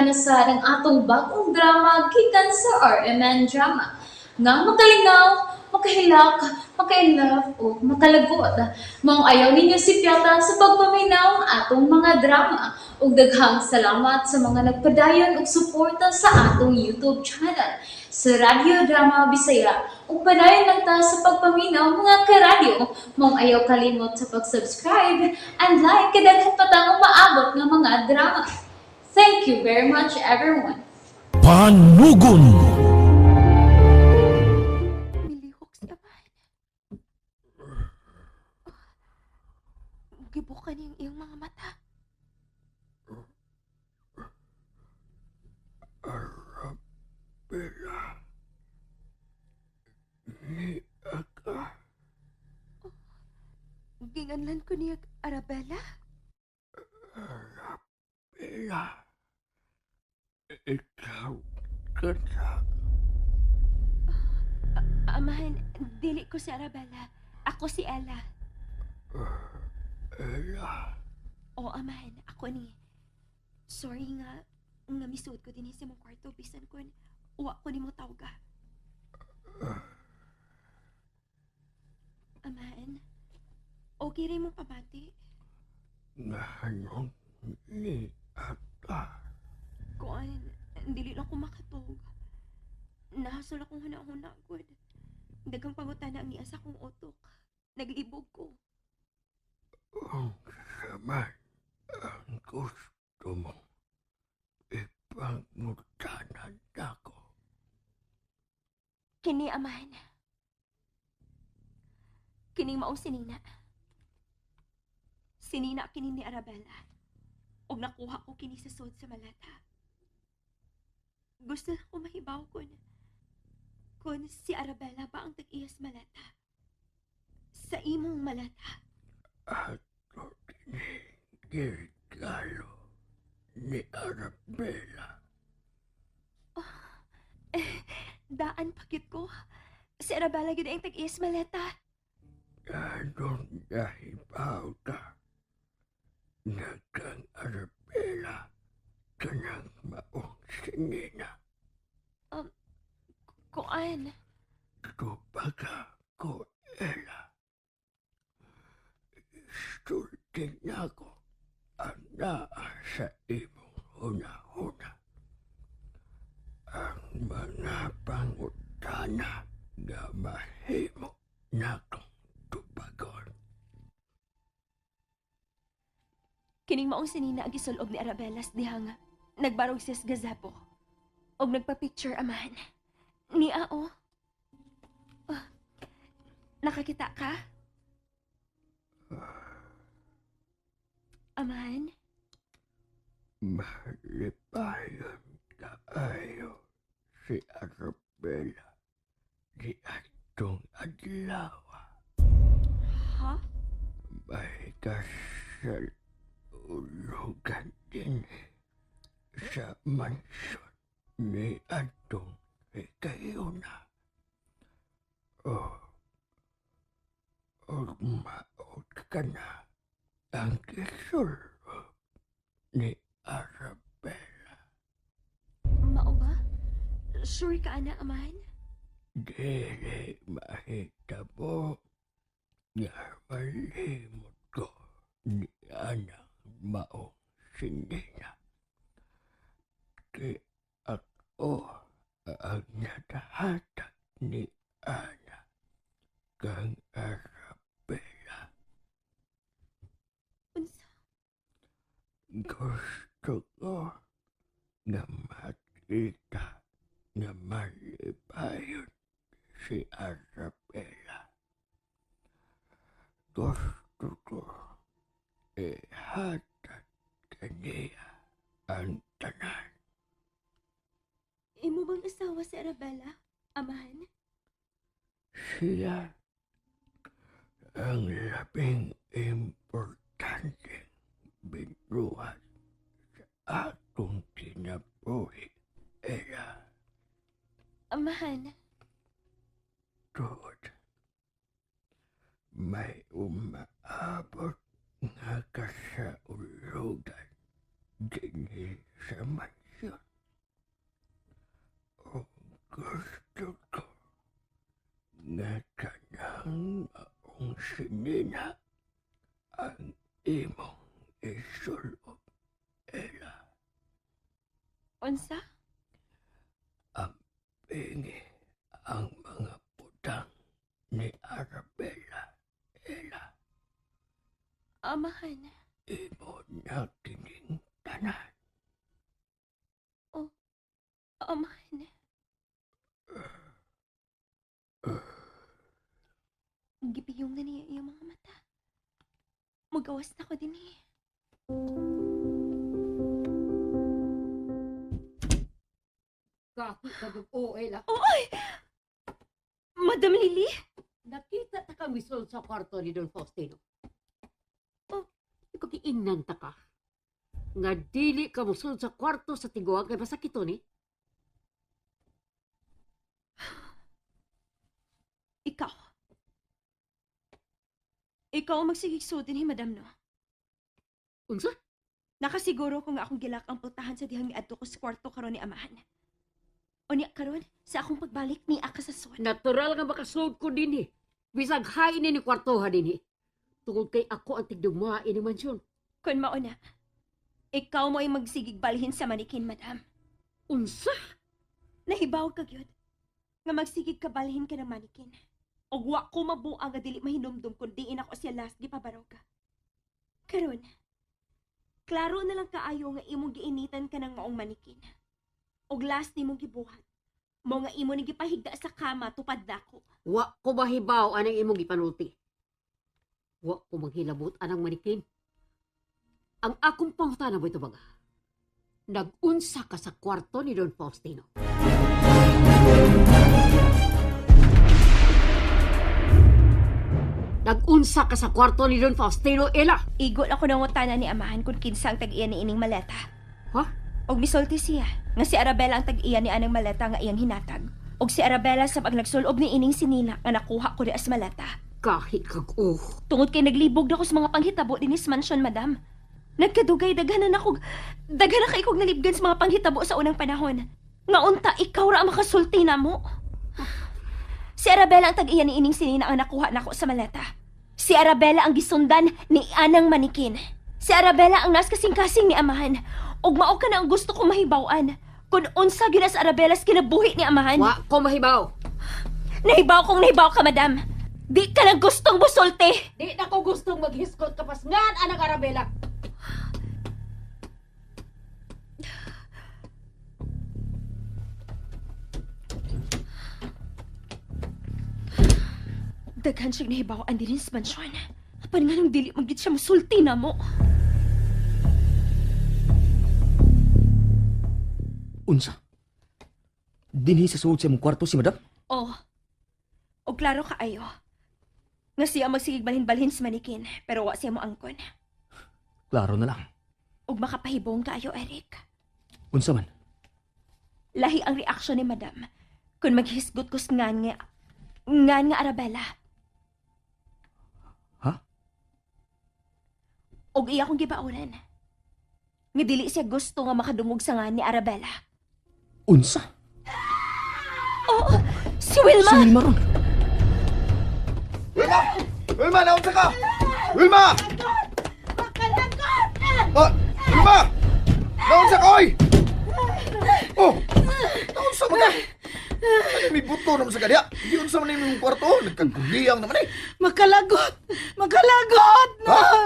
na sa ng atong bagong drama gikan sa RMN Drama nga makalingaw, makahilak, maka-inlove o makalagot. Maong ayaw ninyo si Piata sa pagpaminaw ang atong mga drama ug daghang salamat sa mga nagpadayon ug suporta sa atong YouTube channel sa Radyo Drama Bisaya ug padayon lang ta sa pagpaminaw mga karadyo. Maong ayaw kalimot sa pag-subscribe and like kadaghan pa tang maabot nga mga drama. Thank you very much everyone. Panugon. Nilihok si Aman. Gibukan niyang iyong mga mata. Arabella. Ni Aga. Ginganlan ko niya Arabella. Arabella. Ikaw ka na. Amahan, dili ko si Arabella. Ako si Ella. Ella. O amahan, ako ni. Sorry nga misuot ko din sa mong kwarto bisan ko uwa ko ni mo tawga. Amahan, okay rin mong pamati. Nahanong ni Aga. Kuan, dili lang ko makatog. Nahasol akong huna-huna ko. Dagang pangutana ang niya sa kong utok. Naglibog ko. Ang sama ang gusto mo. Ipangutanan ako. Kini amahan. Kining maong sinina. Sinina kini ni Arabella. Og nakuha ko kini sa sod sa malata. Gusto lang ko mahibaw kung si Arabella ba ang tag-iyas malata. Sa imong malata. Ato tinigirgalo ni Arabella. Daan pakit ko. Si Arabella gid ang tag-iyas malata. Anong nahibaw ka? Nagang Arabella ka ng maong sinina. Kuan. Kumbaga ko, Ella. Sulting na ko ang naa sa imong huna-huna. Ang mga pangutana na mahimo na kong tubagon. Kining maong sinina ang gisulog ni Arabella sa dihang nagbarog siya sa gazebo. Og nagpa-picture amahan. Niya o. Nakakita ka? Amahan? Malipayon kaayo si Arabella di atong adlaw. Ha? May kasal ulugan din sa mansyon ni atong ikayuna. Maot ka na ang kisulog ni Arabella. Mao ba? Sure ka na, amahan? Dili mahitabo nga malimot ko ni Anang maong sinina. Di ako ang natahatag ni Ana kang Arabella. Unsa? Gusto ko na makita na malipayon si Arabella. Gusto ko ihatag kaniya ang tanan. Imo bang asawa si Arabella, amahan? Siya ang labing importanteng binuhat sa atong kinabuhi. Ella, Amahan? Lord, may umaabot nga kasaulugan dinhi sa mansyon. nga kanang maong sinina ang imong isulob, Ella. Unsa? Pingi ang mga putang ni Arabella, Ella. Amahan. Imo na kining tanan. Amahan. Gipiyong na niya iyang mga mata. Magawas na ko din eh. Kahit nag-OA la. Oy! Madam Lily? Nakita ta ka misol sa kwarto ni Don Faustino. Oh. Ikaw kiinang ta ka. Nga dili ka musol sa kwarto sa tiguang kay masakito ni. Ikaw. Ikaw ang magsigigso din eh, madam, no? Unsa? Nakasiguro ko nga akong gilak ang pultahan sa dihang miadto ko sa kwarto karon ni amahan. O niya karon, sa akong pagbalik ni aka sa suwan. Natural nga makasulod ko din eh. Bisag hain ni kwartoha din eh. Tungod kay ako ang tigduma ini mansyon. Kun mao na, ikaw mo ay magsigig balhin sa manikin, madam. Unsa? Nahibaw ka gyud nga magsigig ka balhin ka ng manikin. Og wa ko mabuang nga dili mahinumdum kun diin ako siya last gipabarog ka. Karon, klaro na lang kaayo nga imong giinitan ka ng maong manikin. Og last nimong gibuhat, mo nga imo ni gipahigda sa kama tupad nako. Wa ko mahibaw anang imong gipanulti. Wa ko maghilabot anang manikin. Ang akong pangutana mo ito baga. Nag-unsa ka sa kwarto ni Don Faustino. Nag-unsa ka sa kwarto ni Don Faustino, Ella. Igol ako ng utana ni amahan kung kinsa ang tag-iya ni ining maleta. Ha? Og misulti siya nga si Arabella ang tag-iya ni anang maleta nga iyang hinatag. Og si Arabella sa pagnagsulob ni ining sinina nga nakuha ko di as maleta. Kahit kag-oh. Tungod kay naglibog na ko sa mga panghitabo din sa mansyon, madam. Nagkadugay, daghanan ako. Daghanan ka ikog nalibgan sa mga panghitabo sa unang panahon. Nga unta, ikaw ra ang makasulti na mo. Si Arabella ang tag-iya ni ining sinina ang nakuha nako sa maleta. Si Arabella ang gisundan ni anang manikin. Si Arabella ang nas kasing-kasing ni amahan. Og mao ka na ang gusto ko mahibaw-an. Kung unsa gyud sa Arabella sa kinabuhi ni amahan. Wa ko mahibaw. Nahibaw kong nahibaw ka, madam. Di ka lang gustong busulti. Di na ko gustong maghiskot kapas ngan anang Arabella. Daghan siyang nahibaw-an din sa mansyon. Apan nga nang dili magit siya musulti na mo. Unsa? Dinhi sa suod sa imong kwarto si madam? Oh. O klaro ka ayo. Nga siya magsigig balhin-balhin sa manikin, pero wa siya mo angkon. Klaro na lang. Og makapahibong ka ayo, Eric. Unsa man? Lahi ang reaksyon ni madam kung maghisgot ko sa ngan nga Arabella. Ha? Og iya kong gibaunan. Nga dili siya gusto nga makadungog sa ngan ni Arabella. Unsa? Oh, si Wilma! Si Wilma ron. Wilma! Wilma, naunsa ka? Wilma! Oh, Wilma! Naunsa ka, oy! Oh! Naunsa mo ka? Ano may buto naman sa kadya? Hindi unsa man yung kwarto. Nagkaguliyang naman eh. Makalagot! Makalagot!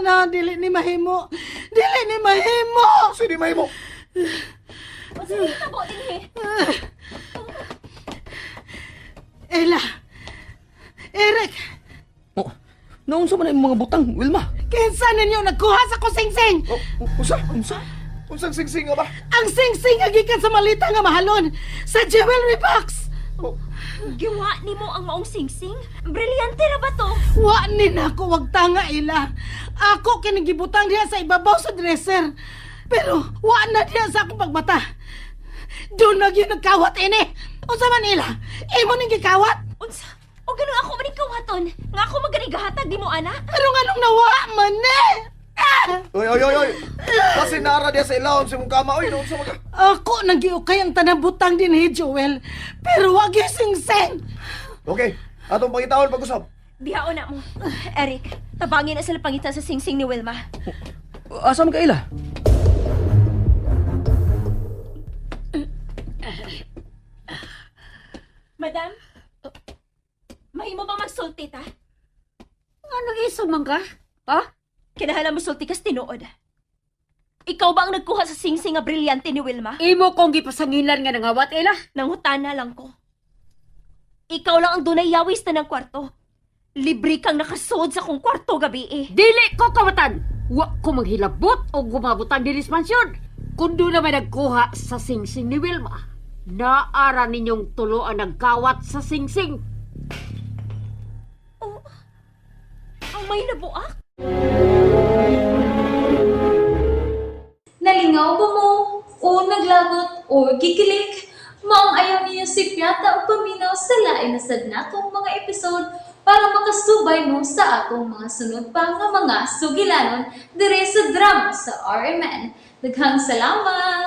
Na, dili ni mahimo. Dili ni mahimo! Sige, may mo. Sige, tabo din eh. Ella! Eric! Oh, naunsa man ang mga butang, Wilma? Kinsa ninyo nagkuha sa kusing-sing? Oh, unsa? Unsa? Unsang sing-sing nga ba? Ang sing-sing nga gikan sa malita nga mahalon sa jewelry box! Oh, Giwa ni mo ang maong singsing? Brilyante ra ba to? Wa ni na ako wag tanga, Ella. Ako kinigibutang diha sa ibabaw sa dresser. Pero wa na diha sa akong pagbata. Doon na yun nagkawat ini. Unsa man, Ella? Imo ning gikawat? Unsa? O ganun ako manikawaton? Nga ako magarigahatag di mo, ana? Pero nganong nawa man eh? oy, oy, oy, oy! Kasi nara diya sa ilawon sa mong kama. Oy, naunsa mo ka? Ako nang giukay ang tanang butang din Joel. Pero wag yung sing-sing. Okay, Atong pangitawon pag-usap. Bihaon na mo. Eric, tabangin na sila pangitan sa singsing ni Wilma. Asa man ka ila? Madam, mahimo ba magsulti ta? Ano iso man ka? Ha? Kinahanglan mo sulti kas tinuod. Ikaw ba ang nagkuha sa singsing nga brilyante ni Wilma? Imo kong gipasangilan nga nangawat, Ela. Nangutana lang ko. Ikaw lang ang dunay yawis na ng kwarto. Libre kang nakasuod sa kong kwarto gabi eh. Dili ko kawatan! Wa ko maghilabot o gumabutang dilis mansyon. Kung doon naman nagkuha sa singsing ni Wilma, naara ninyong tulo ang nagkawat sa singsing. Ang may nabuak? Nalingaw ba mo? O naglagot? O gikilik? Maong ayaw niyo si Piata o paminaw sa lain na sadna kong mga episode para makasubay mo sa atong mga sunod pa nga mga sugilanon dire sa drama sa RMN. Daghang salamat!